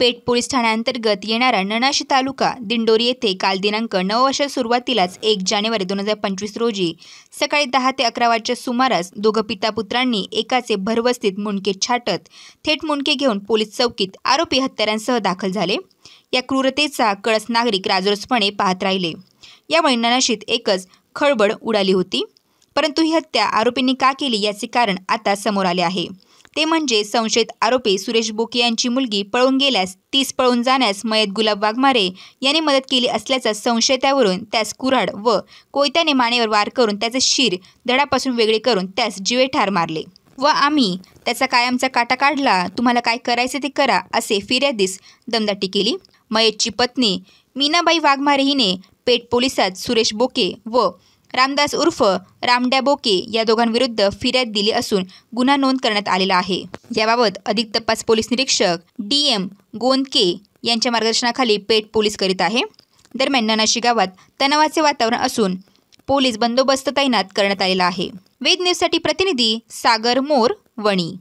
पेठ police ठाण्याअंतर्गत येणारा नणाशी तालुका दिंडोरी येथे काल दिनांक 9 वर्षाच्या सुरुवातीलाच 1 जानेवारी 2025 रोजी सकाळी 10 ते 11 वाजच्या सुमारास दोघं पितापुत्रांनी एकाचे भरवस्तीत मुंडके छाटत थेट मुंडके घेऊन पोलीस चौकीत आरोपी हत्यारांसह दाखल झाले। या क्रूरतेचा कळस नागरिक राजरोसपणे पाहत राहिले। यामुळे नणाशीत एकच खळबळ उडाली होती। परंतु ही हत्या आरोपींनी का केली याचे कारण आता समोर आले आहे। ते म्हणजे संशयित आरोपी सुरेश बोके यांची मुलगी पळून गेल्यास तीच पळून जाण्यास मयत गुलाब वाघमारे यांनी मदत केली असल्याचा संशय त्यावरून त्यास कुऱ्हाड व कोयत्याने मानेवर वार करून त्याचे शिर धडापासून वेगळे करून त्यास जीवे ठार मारले व आम्ही त्याचा कायमचा काटा काढला, तुम्हाला काय करायचे ते करा असे फिर्यादीस दमदाटी केली। मयतची पत्नी मीनाबाई वाघमारे हिने पेठ पोलिसात सुरेश बोके व रामदास उर्फ रामड्या बोके या दोघांविरुद्ध फिर्याद दिली असून गुन्हा नोंद करण्यात आलेला आहे। याबाबत अधिक तपास पोलीस निरीक्षक DM गोंदके यांच्या मार्गदर्शनाखाली पेठ पोलीस करीत आहे। दरम्यान नणाशी गावात तणावाचे वातावरण असून पोलीस बंदोबस्त तैनात करण्यात आलेला आहे। वेद न्यूजसाठी प्रतिनिधी सागर मोर, वणी।